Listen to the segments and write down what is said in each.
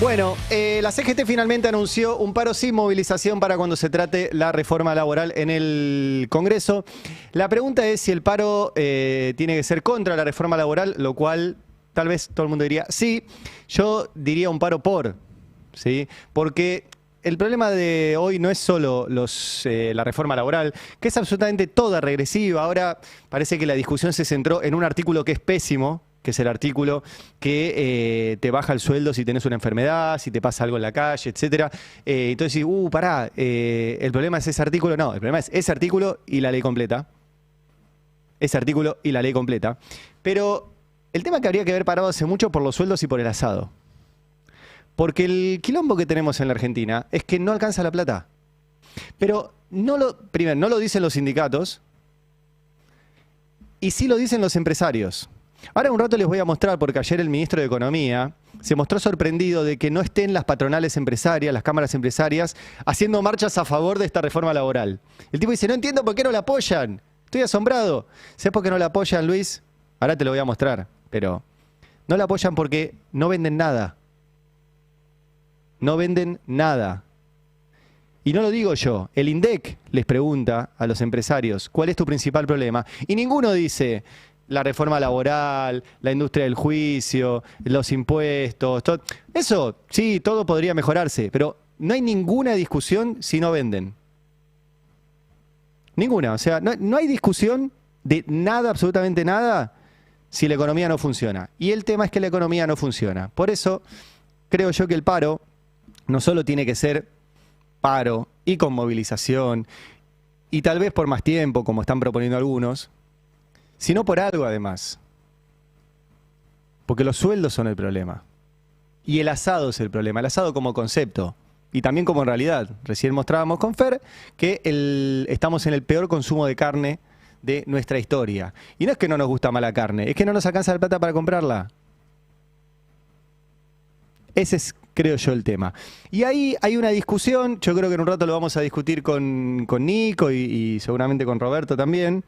Bueno, la CGT finalmente anunció un paro sin movilización para cuando se trate la reforma laboral en el Congreso. La pregunta es si el paro tiene que ser contra la reforma laboral, lo cual tal vez todo el mundo diría sí. Yo diría un paro por, ¿sí? Porque el problema de hoy no es solo la reforma laboral, que es absolutamente toda regresiva. Ahora parece que la discusión se centró en un artículo que es pésimo, que es el artículo que te baja el sueldo si tenés una enfermedad, si te pasa algo en la calle, etcétera. Entonces, pará, el problema es ese artículo. No, el problema es ese artículo y la ley completa. Ese artículo y la ley completa. Pero el tema que habría que haber parado hace mucho por los sueldos y por el asado. Porque el quilombo que tenemos en la Argentina es que no alcanza la plata. Pero primero, no lo dicen los sindicatos y sí lo dicen los empresarios. Ahora un rato les voy a mostrar, porque ayer el ministro de Economía se mostró sorprendido de que no estén las patronales empresarias, las cámaras empresarias, haciendo marchas a favor de esta reforma laboral. El tipo dice, no entiendo por qué no la apoyan. Estoy asombrado. ¿Sabes por qué no la apoyan, Luis? Ahora te lo voy a mostrar, pero no la apoyan porque no venden nada. No venden nada. Y no lo digo yo, el INDEC les pregunta a los empresarios, ¿cuál es tu principal problema? Y ninguno dice la reforma laboral, la industria del juicio, los impuestos, todo. Eso, sí, todo podría mejorarse, pero no hay ninguna discusión si no venden. Ninguna, o sea, no hay discusión de nada, absolutamente nada, si la economía no funciona. Y el tema es que la economía no funciona. Por eso creo yo que el paro no solo tiene que ser paro y con movilización, y tal vez por más tiempo, como están proponiendo algunos, sino por algo además. Porque los sueldos son el problema. Y el asado es el problema. El asado como concepto. Y también como realidad. Recién mostrábamos con Fer que estamos en el peor consumo de carne de nuestra historia. Y no es que no nos gusta más la carne, es que no nos alcanza la plata para comprarla. Ese es, creo yo, el tema. Y ahí hay una discusión, yo creo que en un rato lo vamos a discutir con Nico y seguramente con Roberto también,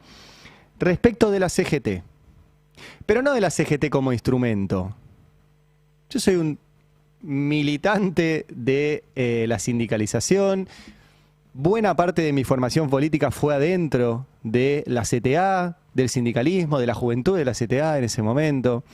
respecto de la CGT. Pero no de la CGT como instrumento. Yo soy un militante de la sindicalización. Buena parte de mi formación política fue adentro de la CTA, del sindicalismo, de la juventud de la CTA en ese momento.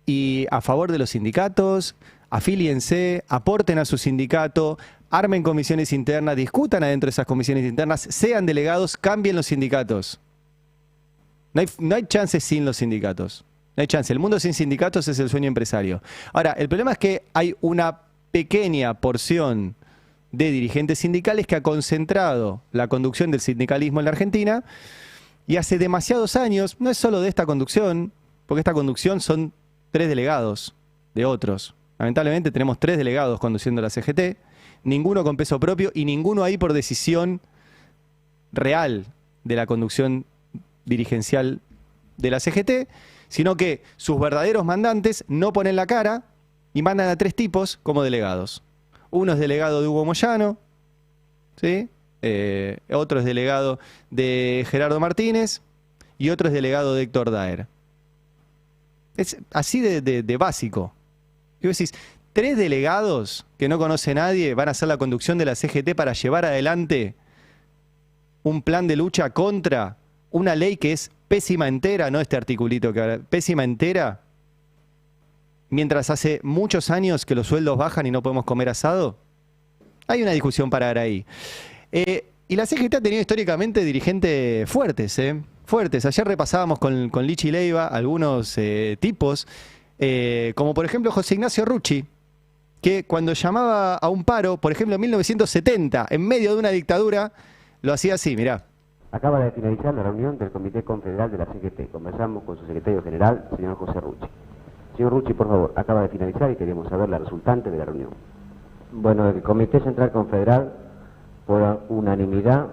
Y a favor de los sindicatos, afíliense, aporten a su sindicato, armen comisiones internas, discutan adentro de esas comisiones internas, sean delegados, cambien los sindicatos. No hay chance sin los sindicatos. No hay chance. El mundo sin sindicatos es el sueño empresario. Ahora, el problema es que hay una pequeña porción de dirigentes sindicales que ha concentrado la conducción del sindicalismo en la Argentina y hace demasiados años, no es solo de esta conducción, porque esta conducción son 3 delegados de otros. Lamentablemente tenemos 3 delegados conduciendo la CGT, ninguno con peso propio y ninguno ahí por decisión real de la conducción dirigencial de la CGT, sino que sus verdaderos mandantes no ponen la cara y mandan a 3 tipos como delegados. Uno es delegado de Hugo Moyano, ¿sí? Otro es delegado de Gerardo Martínez y otro es delegado de Héctor Daer. Es así de básico. Y vos decís, 3 delegados que no conoce nadie van a hacer la conducción de la CGT para llevar adelante un plan de lucha contra una ley que es pésima entera, no este articulito que ahora, pésima entera, mientras hace muchos años que los sueldos bajan y no podemos comer asado. Hay una discusión para dar ahí. Y la CGT ha tenido históricamente dirigentes fuertes, fuertes. Ayer repasábamos con Lichi Leiva algunos tipos, como por ejemplo José Ignacio Rucci, que cuando llamaba a un paro, por ejemplo en 1970, en medio de una dictadura, lo hacía así, mirá. Acaba de finalizar la reunión del Comité Confederal de la CGT. Conversamos con su secretario general, señor José Rucci. Señor Rucci, por favor, acaba de finalizar y queremos saber la resultante de la reunión. Bueno, el Comité Central Confederal, por unanimidad,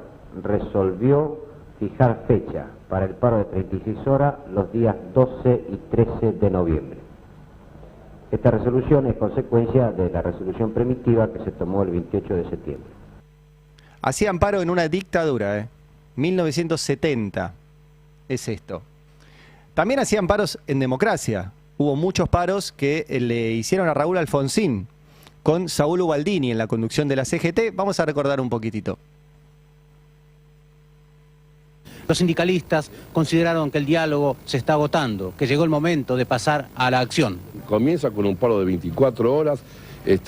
resolvió fijar fecha para el paro de 36 horas los días 12 y 13 de noviembre. Esta resolución es consecuencia de la resolución primitiva que se tomó el 28 de septiembre. Hacían paro en una dictadura, 1970 es esto. También hacían paros en democracia. hubo muchos paros que le hicieron a Raúl Alfonsín con Saúl Ubaldini en la conducción de la CGT. Vamos a recordar un poquitito. Los sindicalistas consideraron que el diálogo se está agotando, que llegó el momento de pasar a la acción. Comienza con un paro de 24 horas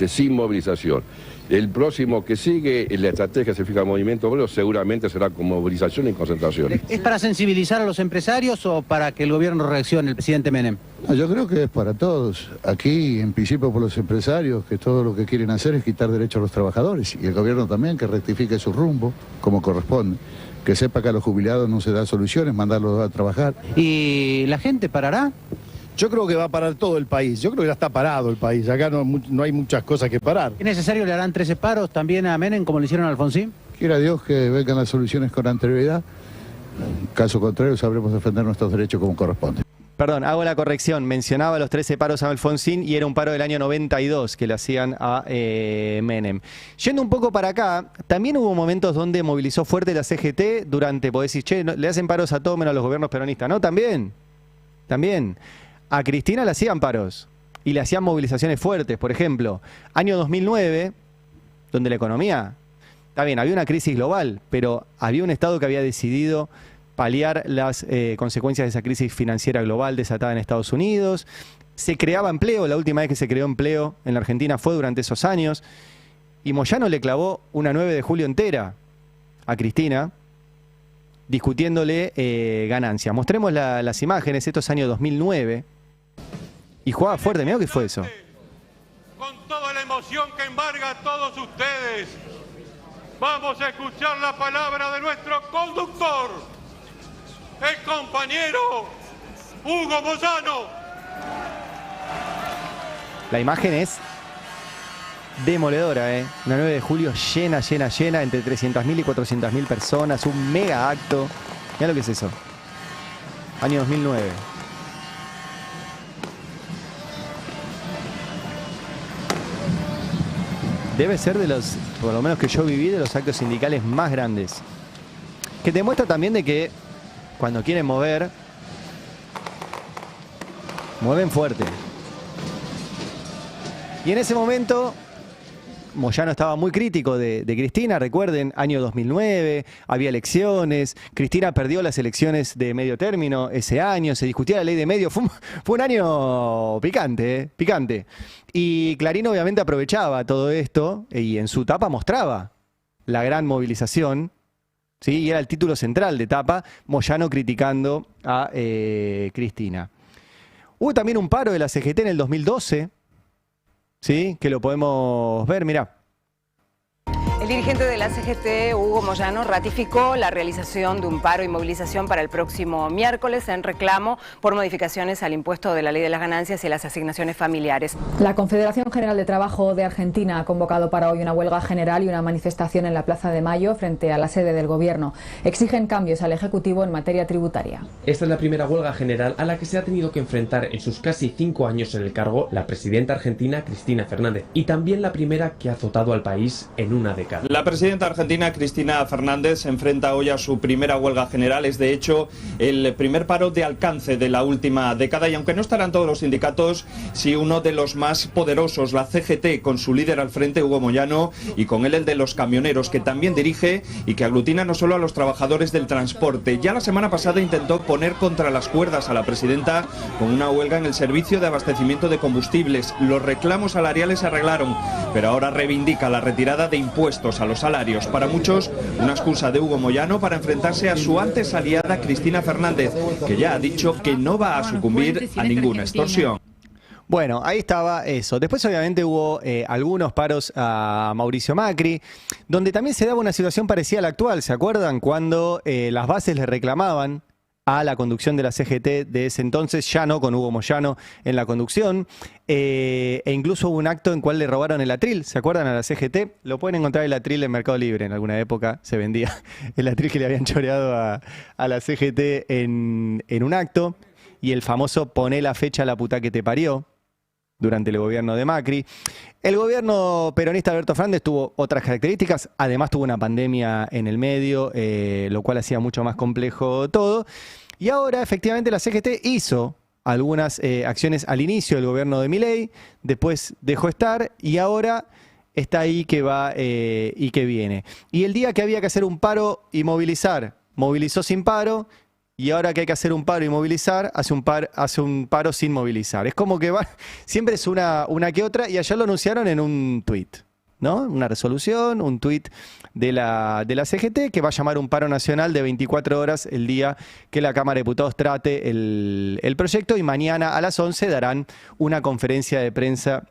sin movilización. El próximo que sigue, la estrategia se fija al movimiento obrero, seguramente será con movilización y concentración. ¿Es para sensibilizar a los empresarios o para que el gobierno reaccione, el presidente Menem? Yo creo que es para todos. Aquí, en principio, por los empresarios, que todo lo que quieren hacer es quitar derechos a los trabajadores. Y el gobierno también, que rectifique su rumbo, como corresponde. Que sepa que a los jubilados no se da soluciones, mandarlos a trabajar. ¿Y la gente parará? Yo creo que va a parar todo el país. Yo creo que ya está parado el país. Acá no hay muchas cosas que parar. ¿Es necesario le harán 13 paros también a Menem, como le hicieron a Alfonsín? Quiera Dios que vengan las soluciones con anterioridad. Caso contrario, sabremos defender nuestros derechos como corresponde. Perdón, hago la corrección. Mencionaba los 13 paros a Alfonsín y era un paro del año 92 que le hacían a Menem. Yendo un poco para acá, también hubo momentos donde movilizó fuerte la CGT durante, podés decir, che, le hacen paros a todos menos a los gobiernos peronistas. No, también. A Cristina le hacían paros y le hacían movilizaciones fuertes. Por ejemplo, año 2009, donde la economía, está bien, había una crisis global, pero había un Estado que había decidido paliar las consecuencias de esa crisis financiera global desatada en Estados Unidos. Se creaba empleo, la última vez que se creó empleo en la Argentina fue durante esos años. Y Moyano le clavó una 9 de julio entera a Cristina, discutiéndole ganancias. Mostremos las imágenes, esto es año 2009. Y jugaba fuerte, mirá qué fue eso. Con toda la emoción que embarga a todos ustedes, vamos a escuchar la palabra de nuestro conductor, el compañero Hugo Moyano. La imagen es demoledora, ¿eh? Una 9 de julio llena, entre 300.000 y 400.000 personas, un mega acto. Mirá lo que es eso. Año 2009. Debe ser de los, por lo menos que yo viví, de los actos sindicales más grandes. Que te muestra también de que cuando quieren mover, mueven fuerte. Y en ese momento, Moyano estaba muy crítico de Cristina. Recuerden, año 2009, había elecciones. Cristina perdió las elecciones de medio término ese año. Se discutía la ley de medios. Fue un año picante, picante. Y Clarín obviamente aprovechaba todo esto y en su tapa mostraba la gran movilización. ¿Sí? Y era el título central de tapa, Moyano criticando a Cristina. Hubo también un paro de la CGT en el 2012, ¿sí? Que lo podemos ver, mirá. El dirigente de la CGT, Hugo Moyano, ratificó la realización de un paro y movilización para el próximo miércoles en reclamo por modificaciones al impuesto de la ley de las ganancias y las asignaciones familiares. La Confederación General de Trabajo de Argentina ha convocado para hoy una huelga general y una manifestación en la Plaza de Mayo frente a la sede del Gobierno. Exigen cambios al Ejecutivo en materia tributaria. Esta es la primera huelga general a la que se ha tenido que enfrentar en sus casi 5 años en el cargo la presidenta argentina Cristina Fernández y también la primera que ha azotado al país en una década. La presidenta argentina Cristina Fernández se enfrenta hoy a su primera huelga general. Es de hecho el primer paro de alcance de la última década y aunque no estarán todos los sindicatos, sí uno de los más poderosos, la CGT, con su líder al frente, Hugo Moyano, y con él el de los camioneros, que también dirige y que aglutina no solo a los trabajadores del transporte. Ya la semana pasada intentó poner contra las cuerdas a la presidenta con una huelga en el servicio de abastecimiento de combustibles. Los reclamos salariales se arreglaron, pero ahora reivindica la retirada de impuestos a los salarios. Para muchos, una excusa de Hugo Moyano para enfrentarse a su antes aliada Cristina Fernández, que ya ha dicho que no va a sucumbir a ninguna extorsión. Bueno, ahí estaba eso. Después obviamente hubo algunos paros a Mauricio Macri, donde también se daba una situación parecida a la actual. ¿Se acuerdan? Cuando las bases le reclamaban a la conducción de la CGT de ese entonces, ya no con Hugo Moyano en la conducción, e incluso hubo un acto en cual le robaron el atril, ¿se acuerdan? A la CGT, lo pueden encontrar el atril en Mercado Libre, en alguna época se vendía el atril que le habían choreado a la CGT en un acto, y el famoso poné la fecha a la puta que te parió, durante el gobierno de Macri. El gobierno peronista de Alberto Fernández tuvo otras características, además tuvo una pandemia en el medio, lo cual hacía mucho más complejo todo. Y ahora efectivamente la CGT hizo algunas acciones al inicio del gobierno de Milei, después dejó estar y ahora está ahí que va y que viene. Y el día que había que hacer un paro y movilizar, movilizó sin paro, y ahora que hay que hacer un paro y movilizar, hace un paro sin movilizar. Es como que va, siempre es una que otra, y ayer lo anunciaron en un tuit, ¿no? Una resolución, un tuit de la CGT que va a llamar un paro nacional de 24 horas el día que la Cámara de Diputados trate el proyecto, y mañana a las 11 darán una conferencia de prensa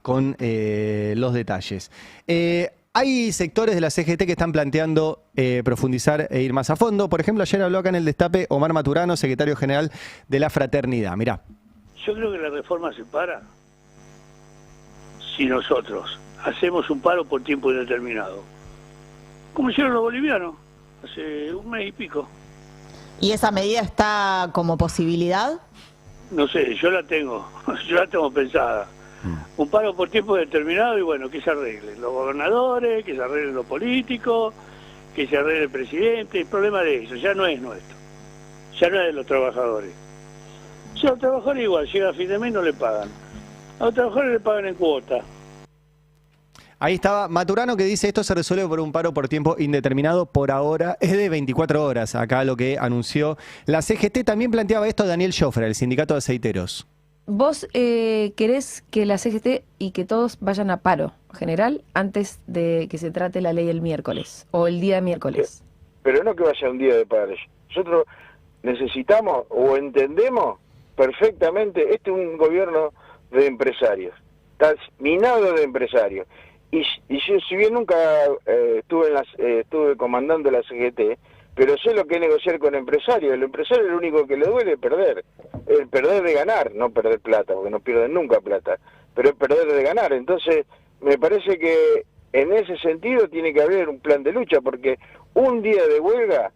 con los detalles. Hay sectores de la CGT que están planteando profundizar e ir más a fondo. Por ejemplo, ayer habló acá en el Destape Omar Maturano, secretario general de la Fraternidad. Mirá. Yo creo que la reforma se para si nosotros hacemos un paro por tiempo indeterminado, como hicieron los bolivianos hace un mes y pico. ¿Y esa medida está como posibilidad? No sé, yo la tengo pensada. Un paro por tiempo determinado y bueno, que se arreglen los gobernadores, que se arreglen los políticos, que se arregle el presidente. El problema de ellos ya no es nuestro, ya no es de los trabajadores. Si a los trabajadores igual, llega a fin de mes no le pagan. A los trabajadores le pagan en cuota. Ahí estaba Maturano, que dice esto se resuelve por un paro por tiempo indeterminado, por ahora es de 24 horas, acá lo que anunció la CGT. También planteaba esto Daniel Joffre, el sindicato de aceiteros. ¿Vos querés que la CGT y que todos vayan a paro general antes de que se trate la ley el miércoles o el día miércoles? Pero no que vaya un día de paro. Nosotros necesitamos o entendemos perfectamente, este es un gobierno de empresarios, está minado de empresarios. Y yo, si bien nunca estuve comandando la CGT, pero sé lo que es negociar con empresarios. El empresario lo único que le duele es perder. El perder de ganar, no perder plata, porque no pierden nunca plata, pero es perder de ganar. Entonces, me parece que en ese sentido tiene que haber un plan de lucha, porque un día de huelga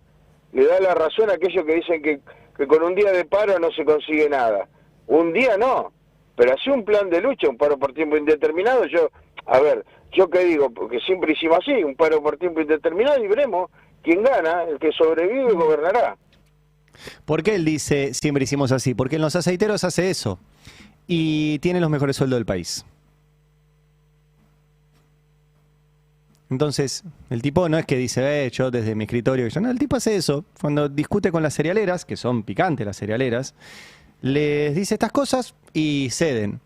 le da la razón a aquellos que dicen que con un día de paro no se consigue nada. Un día no, pero así un plan de lucha, un paro por tiempo indeterminado. Yo qué digo, porque siempre hicimos así, un paro por tiempo indeterminado y veremos quién gana, el que sobrevive gobernará. ¿Por qué él dice siempre hicimos así? Porque en los aceiteros hace eso y tiene los mejores sueldos del país. Entonces, el tipo no es que dice, yo desde mi escritorio, no, el tipo hace eso. Cuando discute con las cerealeras, que son picantes las cerealeras, les dice estas cosas y ceden.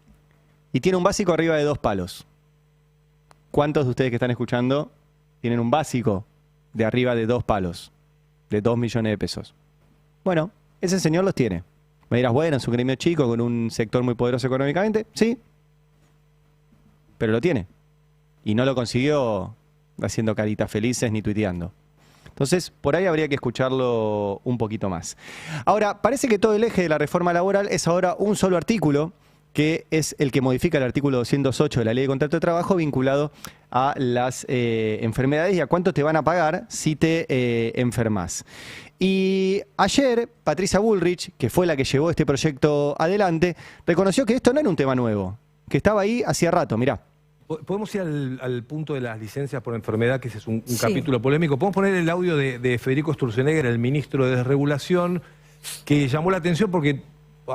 Y tiene un básico arriba de 2 palos. ¿Cuántos de ustedes que están escuchando tienen un básico de arriba de 2 palos? De 2 millones de pesos. Bueno, ese señor los tiene. Me dirás, bueno, es un gremio chico con un sector muy poderoso económicamente. Sí, pero lo tiene. Y no lo consiguió haciendo caritas felices ni tuiteando. Entonces, por ahí habría que escucharlo un poquito más. Ahora, parece que todo el eje de la reforma laboral es ahora un solo artículo, que es el que modifica el artículo 208 de la Ley de Contrato de Trabajo vinculado a las enfermedades y a cuánto te van a pagar si te enfermas. Y ayer, Patricia Bullrich, que fue la que llevó este proyecto adelante, reconoció que esto no era un tema nuevo, que estaba ahí hacía rato, mirá. Podemos ir al punto de las licencias por enfermedad, que ese es un capítulo polémico. Podemos poner el audio de Federico Sturzenegger, el ministro de Desregulación, que llamó la atención porque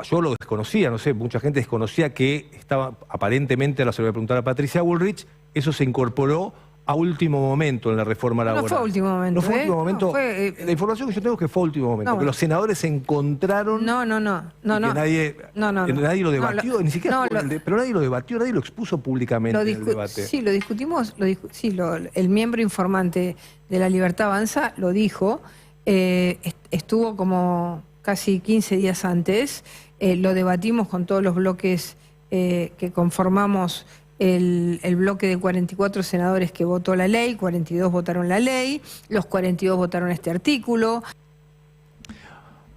yo lo desconocía, no sé, mucha gente desconocía que estaba aparentemente, ahora se lo voy a preguntar a Patricia Bullrich, eso se incorporó a último momento en la reforma laboral. No fue a último momento. No fue a último momento. No, fue, la información que yo tengo es que fue a último momento. Que los senadores se encontraron. No. Que nadie lo debatió, ni siquiera. Pero nadie lo debatió, nadie lo expuso públicamente en el debate. Sí, lo discutimos. El miembro informante de La Libertad Avanza lo dijo. Estuvo como casi 15 días antes. Lo debatimos con todos los bloques que conformamos el bloque de 44 senadores que votó la ley, 42 votaron la ley, los 42 votaron este artículo.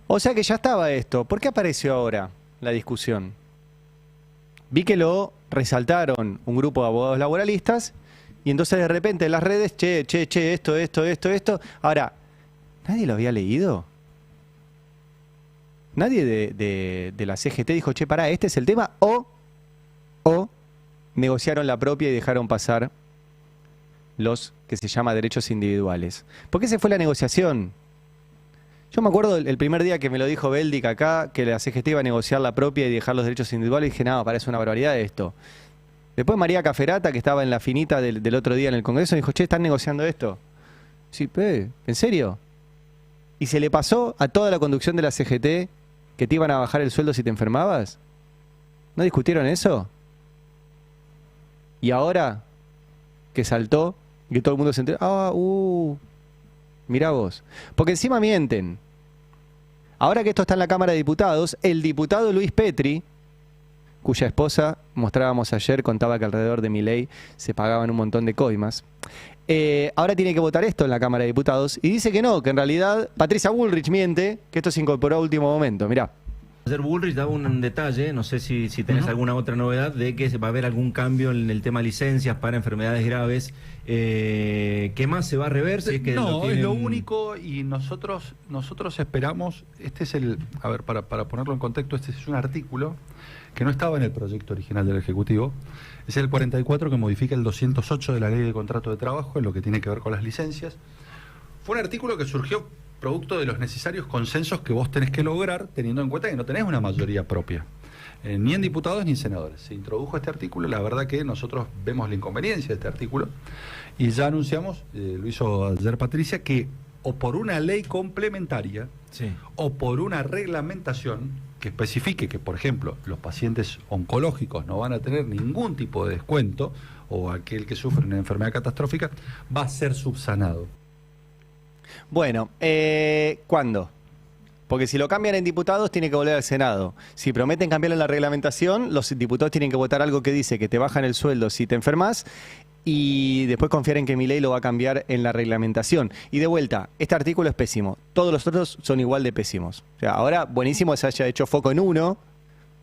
O sea que ya estaba esto. ¿Por qué apareció ahora la discusión? Vi que lo resaltaron un grupo de abogados laboralistas y entonces de repente en las redes, esto. Ahora, ¿nadie lo había leído? ¿Nadie de la CGT dijo, pará, este es el tema? ¿O negociaron la propia y dejaron pasar los que se llama derechos individuales? Porque esa fue la negociación. Yo me acuerdo el primer día que me lo dijo Beldic acá, que la CGT iba a negociar la propia y dejar los derechos individuales, y dije, no, parece una barbaridad esto. Después María Caferata, que estaba en la finita del otro día en el Congreso, dijo, che, ¿están negociando esto? Sí, ¿en serio? ¿Y se le pasó a toda la conducción de la CGT que te iban a bajar el sueldo si te enfermabas? ¿No discutieron eso? Y ahora que saltó, que todo el mundo se enteró, mirá vos. Porque encima mienten. Ahora que esto está en la Cámara de Diputados, el diputado Luis Petri, cuya esposa, mostrábamos ayer, contaba que alrededor de Milei se pagaban un montón de coimas, ahora tiene que votar esto en la Cámara de Diputados y dice que no, que en realidad Patricia Bullrich miente, que esto se incorporó a último momento. Mirá. Ayer Bullrich daba un detalle, no sé si tenés alguna otra novedad, de que va a haber algún cambio en el tema de licencias para enfermedades graves. ¿Qué más se va a rever? Si es que es lo único, y nosotros esperamos, este es a ver, para ponerlo en contexto, este es un artículo que no estaba en el proyecto original del Ejecutivo, es el 44 que modifica el 208 de la Ley de Contrato de Trabajo en lo que tiene que ver con las licencias. Fue un artículo que surgió producto de los necesarios consensos que vos tenés que lograr, teniendo en cuenta que no tenés una mayoría propia, ni en diputados ni en senadores. Se introdujo este artículo, la verdad que nosotros vemos la inconveniencia de este artículo, y ya anunciamos, lo hizo ayer Patricia, que o por una ley complementaria, o por una reglamentación que especifique que, por ejemplo, los pacientes oncológicos no van a tener ningún tipo de descuento, o aquel que sufre una enfermedad catastrófica, va a ser subsanado. Bueno, ¿cuándo? Porque si lo cambian en diputados, tiene que volver al Senado. Si prometen cambiarlo en la reglamentación, los diputados tienen que votar algo que dice que te bajan el sueldo si te enfermas, y después confiar en que Milei lo va a cambiar en la reglamentación. Y de vuelta, este artículo es pésimo. Todos los otros son igual de pésimos. O sea, ahora, buenísimo que se haya hecho foco en uno,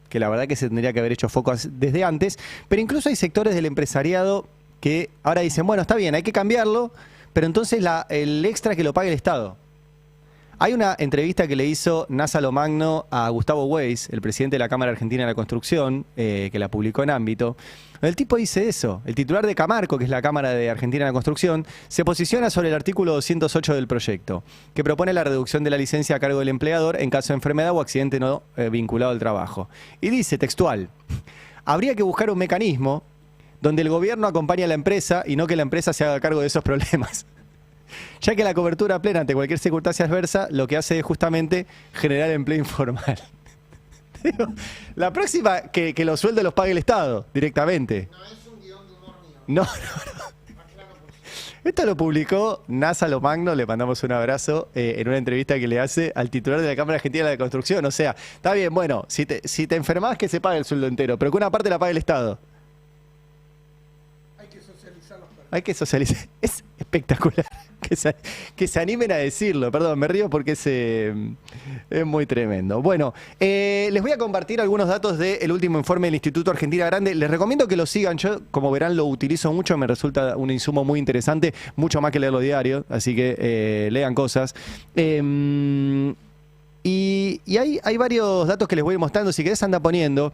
que la verdad que se tendría que haber hecho foco desde antes, pero incluso hay sectores del empresariado que ahora dicen, bueno, está bien, hay que cambiarlo, pero entonces el extra que lo pague el Estado. Hay una entrevista que le hizo NASA Lomagno a Gustavo Weiss, el presidente de la Cámara Argentina de la Construcción, que la publicó en Ámbito. El tipo dice eso. El titular de Camarco, que es la Cámara de Argentina de la Construcción, se posiciona sobre el artículo 208 del proyecto, que propone la reducción de la licencia a cargo del empleador en caso de enfermedad o accidente no vinculado al trabajo. Y dice textual, habría que buscar un mecanismo donde el gobierno acompañe a la empresa y no que la empresa se haga cargo de esos problemas. Ya que la cobertura plena ante cualquier circunstancia adversa lo que hace es justamente generar empleo informal. La próxima, que los sueldos los pague el Estado directamente. No es un guión de humor mío. No. Esto lo publicó NASA Lomagno, le mandamos un abrazo, en una entrevista que le hace al titular de la Cámara Argentina de la Construcción. O sea, está bien, bueno, si te enfermas que se pague el sueldo entero, pero que una parte la pague el Estado. Hay que socializar. Es espectacular que se animen a decirlo. Perdón, me río porque es muy tremendo. Bueno, les voy a compartir algunos datos del último informe del Instituto Argentina Grande. Les recomiendo que lo sigan. Yo, como verán, lo utilizo mucho. Me resulta un insumo muy interesante, mucho más que leerlo diario. Así que lean cosas. Y hay varios datos que les voy mostrando. Si querés, anda poniendo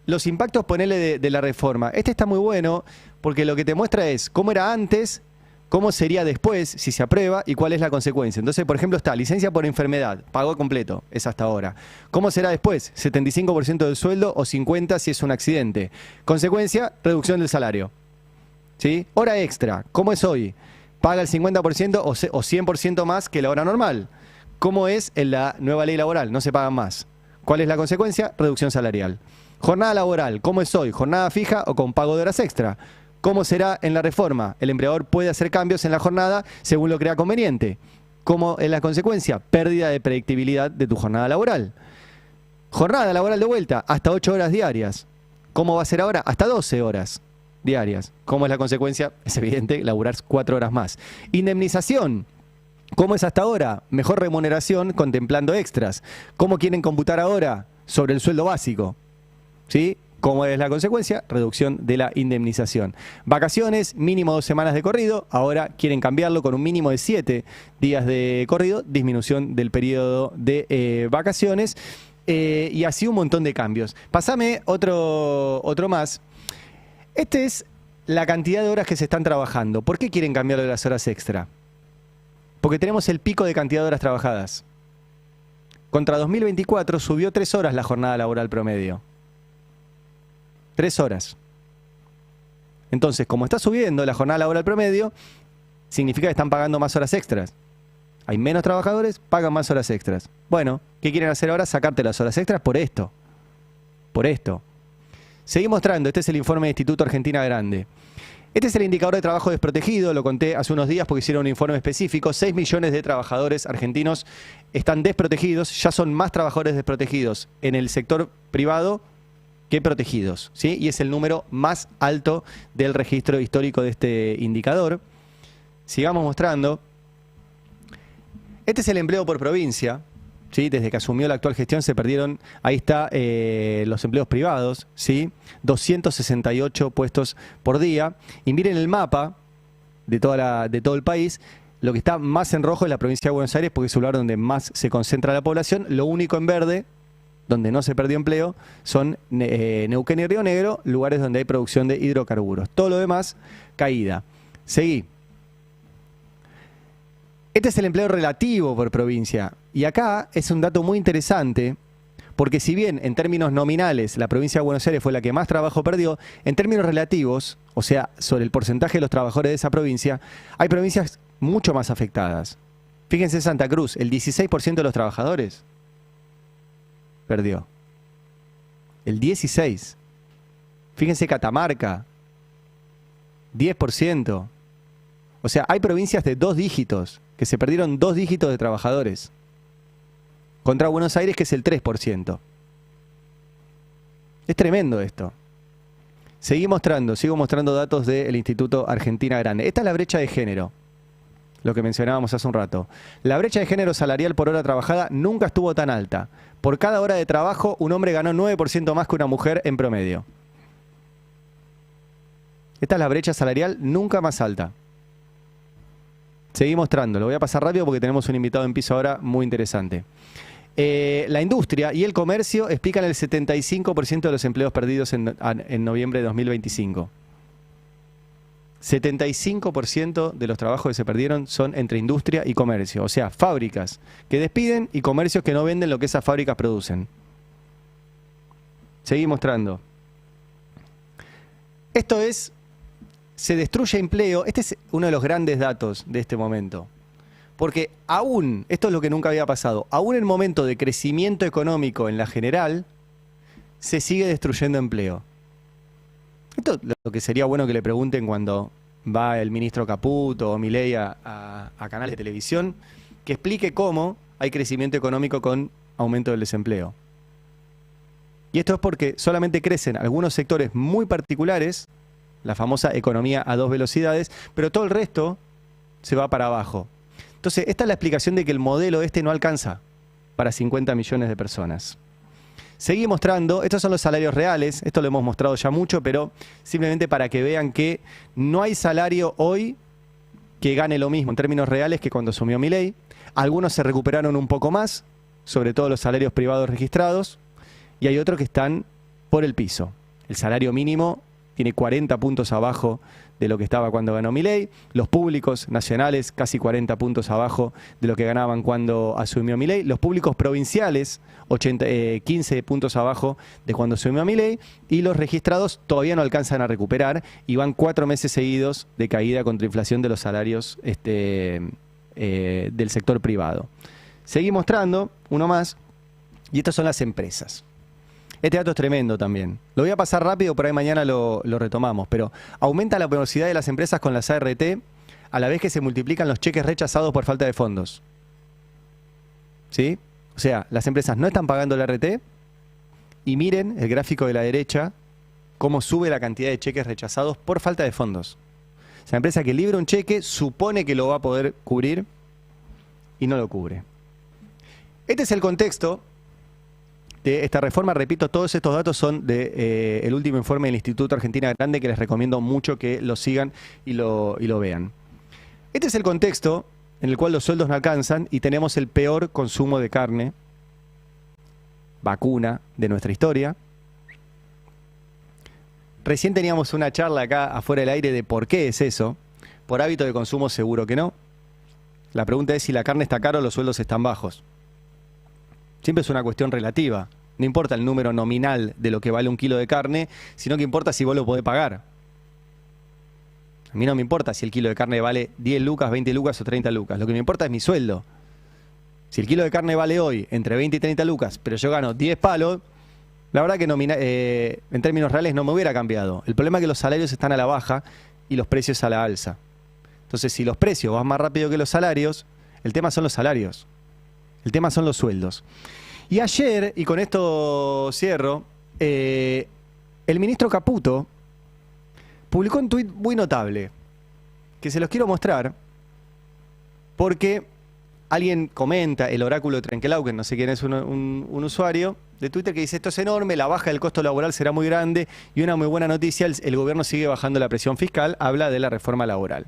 los impactos, ponele, de la reforma. Este está muy bueno porque lo que te muestra es cómo era antes, cómo sería después si se aprueba y cuál es la consecuencia. Entonces, por ejemplo, está licencia por enfermedad, pago completo, es hasta ahora. ¿Cómo será después? 75% del sueldo o 50% si es un accidente. Consecuencia, reducción del salario. ¿Sí? Hora extra, ¿cómo es hoy? Paga el 50% o 100% más que la hora normal. ¿Cómo es en la nueva ley laboral? No se pagan más. ¿Cuál es la consecuencia? Reducción salarial. Jornada laboral, ¿cómo es hoy? ¿Jornada fija o con pago de horas extra? ¿Cómo será en la reforma? El empleador puede hacer cambios en la jornada según lo crea conveniente. ¿Cómo es la consecuencia? Pérdida de predictibilidad de tu jornada laboral. Jornada laboral de vuelta, hasta 8 horas diarias. ¿Cómo va a ser ahora? Hasta 12 horas diarias. ¿Cómo es la consecuencia? Es evidente, laburar 4 horas más. Indemnización. ¿Cómo es hasta ahora? Mejor remuneración contemplando extras. ¿Cómo quieren computar ahora? Sobre el sueldo básico. ¿Sí? ¿Cómo es la consecuencia? Reducción de la indemnización. Vacaciones, mínimo 2 semanas de corrido. Ahora quieren cambiarlo con un mínimo de 7 días de corrido. Disminución del periodo de vacaciones. Y así un montón de cambios. Pásame otro más. Este es la cantidad de horas que se están trabajando. ¿Por qué quieren cambiarlo de las horas extra? Porque tenemos el pico de cantidad de horas trabajadas. contra 2024 subió 3 horas la jornada laboral promedio. 3 horas. Entonces, como está subiendo la jornada laboral promedio, significa que están pagando más horas extras. Hay menos trabajadores, pagan más horas extras. Bueno, ¿qué quieren hacer ahora? Sacarte las horas extras por esto. Por esto. Seguí mostrando, este es el informe de Instituto Argentina Grande. Este es el indicador de trabajo desprotegido, lo conté hace unos días porque hicieron un informe específico. 6 millones de trabajadores argentinos están desprotegidos, ya son más trabajadores desprotegidos en el sector privado que protegidos, ¿sí? Y es el número más alto del registro histórico de este indicador. Sigamos mostrando. Este es el empleo por provincia, ¿sí? Desde que asumió la actual gestión se perdieron, ahí está, los empleos privados, ¿sí? 268 puestos por día. Y miren el mapa de todo el país. Lo que está más en rojo es la provincia de Buenos Aires porque es el lugar donde más se concentra la población. Lo único en verde, donde no se perdió empleo, son Neuquén y Río Negro, lugares donde hay producción de hidrocarburos. Todo lo demás, caída. Seguí. Este es el empleo relativo por provincia. Y acá es un dato muy interesante, porque si bien en términos nominales la provincia de Buenos Aires fue la que más trabajo perdió, en términos relativos, o sea, sobre el porcentaje de los trabajadores de esa provincia, hay provincias mucho más afectadas. Fíjense Santa Cruz, el 16% de los trabajadores perdió. El 16%. Fíjense Catamarca, 10%. O sea, hay provincias de 2 dígitos, que se perdieron 2 dígitos de trabajadores. Contra Buenos Aires, que es el 3%. Es tremendo esto. Sigo mostrando datos del Instituto Argentina Grande. Esta es la brecha de género, lo que mencionábamos hace un rato. La brecha de género salarial por hora trabajada nunca estuvo tan alta. Por cada hora de trabajo, un hombre ganó 9% más que una mujer en promedio. Esta es la brecha salarial nunca más alta. Seguí mostrando, lo voy a pasar rápido porque tenemos un invitado en piso ahora muy interesante. La industria y el comercio explican el 75% de los empleos perdidos en noviembre de 2025. 75% de los trabajos que se perdieron son entre industria y comercio, o sea, fábricas que despiden y comercios que no venden lo que esas fábricas producen. Seguí mostrando. Se destruye empleo. Este es uno de los grandes datos de este momento. Porque aún, esto es lo que nunca había pasado, aún en momento de crecimiento económico en la general, se sigue destruyendo empleo. Esto es lo que sería bueno que le pregunten cuando va el ministro Caputo o Milei a canales de televisión, que explique cómo hay crecimiento económico con aumento del desempleo. Y esto es porque solamente crecen algunos sectores muy particulares, la famosa economía a 2 velocidades, pero todo el resto se va para abajo. Entonces, esta es la explicación de que el modelo no alcanza para 50 millones de personas. Seguí mostrando, estos son los salarios reales, esto lo hemos mostrado ya mucho, pero simplemente para que vean que no hay salario hoy que gane lo mismo en términos reales que cuando asumió Milei. Algunos se recuperaron un poco más, sobre todo los salarios privados registrados, y hay otros que están por el piso. El salario mínimo tiene 40 puntos abajo de lo que estaba cuando ganó Milei. Los públicos nacionales casi 40 puntos abajo de lo que ganaban cuando asumió Milei. Los públicos provinciales 15 puntos abajo de cuando asumió Milei. Y los registrados todavía no alcanzan a recuperar y van 4 meses seguidos de caída contra inflación de los salarios del sector privado. Seguí mostrando uno más y estas son las empresas. Este dato es tremendo también. Lo voy a pasar rápido, por ahí mañana lo retomamos, pero aumenta la porosidad de las empresas con las ART a la vez que se multiplican los cheques rechazados por falta de fondos. ¿Sí? O sea, las empresas no están pagando la ART y miren el gráfico de la derecha cómo sube la cantidad de cheques rechazados por falta de fondos. O sea, la empresa que libra un cheque supone que lo va a poder cubrir y no lo cubre. Este es el contexto de esta reforma. Repito, todos estos datos son del último informe del Instituto Argentina Grande, que les recomiendo mucho que lo sigan y lo vean. Este es el contexto en el cual los sueldos no alcanzan y tenemos el peor consumo de carne vacuna de nuestra historia. Recién teníamos una charla acá afuera del aire de por qué es eso. Por hábito de consumo seguro que no. La pregunta es si la carne está cara o los sueldos están bajos. Siempre es una cuestión relativa. No importa el número nominal de lo que vale un kilo de carne, sino que importa si vos lo podés pagar. A mí no me importa si el kilo de carne vale 10 lucas, 20 lucas o 30 lucas. Lo que me importa es mi sueldo. Si el kilo de carne vale hoy entre 20 y 30 lucas, pero yo gano 10 palos, la verdad que en términos reales no me hubiera cambiado. El problema es que los salarios están a la baja y los precios a la alza. Entonces, si los precios van más rápido que los salarios, el tema son los salarios. El tema son los sueldos. Y ayer, y con esto cierro, el ministro Caputo publicó un tuit muy notable, que se los quiero mostrar, porque alguien comenta, el oráculo de Trenkelauken, no sé quién es un usuario de Twitter, que dice: esto es enorme, la baja del costo laboral será muy grande, y una muy buena noticia, el gobierno sigue bajando la presión fiscal, habla de la reforma laboral.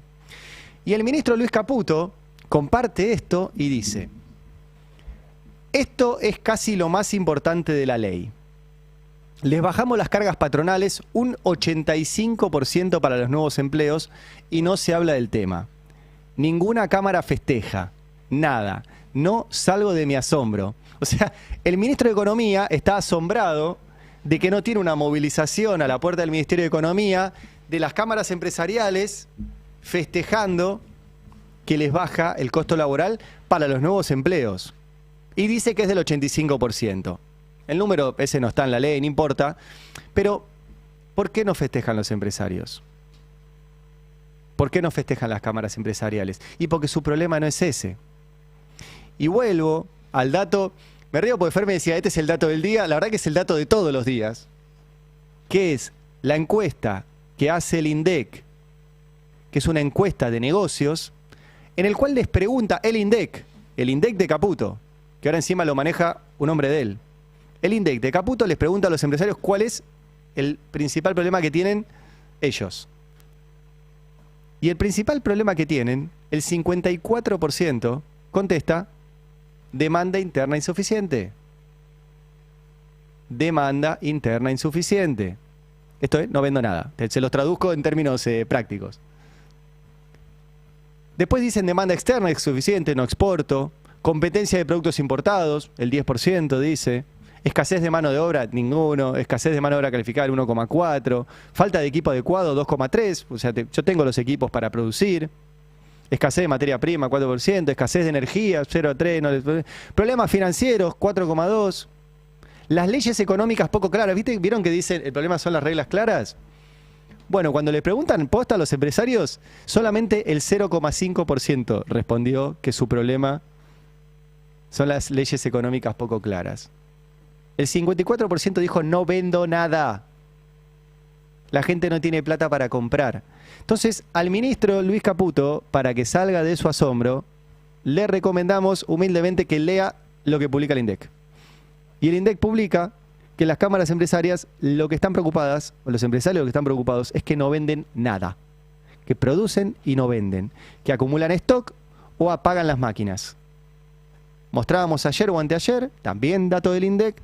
Y el ministro Luis Caputo comparte esto y dice: esto es casi lo más importante de la ley. Les bajamos las cargas patronales un 85% para los nuevos empleos y no se habla del tema. Ninguna cámara festeja. Nada. No salgo de mi asombro. O sea, el ministro de Economía está asombrado de que no tiene una movilización a la puerta del Ministerio de Economía de las cámaras empresariales festejando que les baja el costo laboral para los nuevos empleos. Y dice que es del 85%. El número ese no está en la ley, no importa. Pero, ¿por qué no festejan los empresarios? ¿Por qué no festejan las cámaras empresariales? Y porque su problema no es ese. Y vuelvo al dato, me río porque Fer me decía, este es el dato del día, la verdad que es el dato de todos los días, que es la encuesta que hace el INDEC, que es una encuesta de negocios, en el cual les pregunta el INDEC de Caputo, que ahora encima lo maneja un hombre de él. El INDEC de Caputo les pregunta a los empresarios cuál es el principal problema que tienen ellos. Y el principal problema que tienen, el 54% contesta: demanda interna insuficiente. Demanda interna insuficiente. Esto es, no vendo nada. Se los traduzco en términos prácticos. Después dicen demanda externa insuficiente, no exporto. Competencia de productos importados, el 10% dice. Escasez de mano de obra, ninguno. Escasez de mano de obra calificada, 1,4. Falta de equipo adecuado, 2,3. O sea, yo tengo los equipos para producir. Escasez de materia prima, 4%. Escasez de energía, 0,3. Problemas financieros, 4,2. Las leyes económicas poco claras. ¿Vieron que dicen el problema son las reglas claras? Bueno, cuando le preguntan posta a los empresarios, solamente el 0,5% respondió que su problema son las leyes económicas poco claras. El 54% dijo no vendo nada. La gente no tiene plata para comprar. Entonces, al ministro Luis Caputo, para que salga de su asombro, le recomendamos humildemente que lea lo que publica el INDEC. Y el INDEC publica que las cámaras empresarias lo que están preocupadas, o los empresarios lo que están preocupados, es que no venden nada. Que producen y no venden. Que acumulan stock o apagan las máquinas. Mostrábamos ayer o anteayer, también dato del INDEC,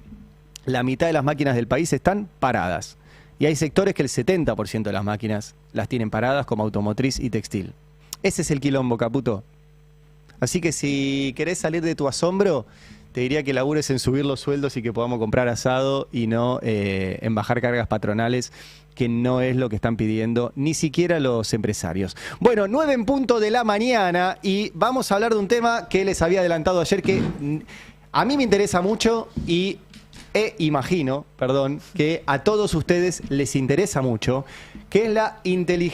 la mitad de las máquinas del país están paradas. Y hay sectores que el 70% de las máquinas las tienen paradas, como automotriz y textil. Ese es el quilombo, Caputo. Así que si querés salir de tu asombro, te diría que labures en subir los sueldos y que podamos comprar asado y no en bajar cargas patronales, que no es lo que están pidiendo ni siquiera los empresarios. Bueno, 9 en punto de la mañana y vamos a hablar de un tema que les había adelantado ayer que a mí me interesa mucho y imagino, que a todos ustedes les interesa mucho, que es la inteligencia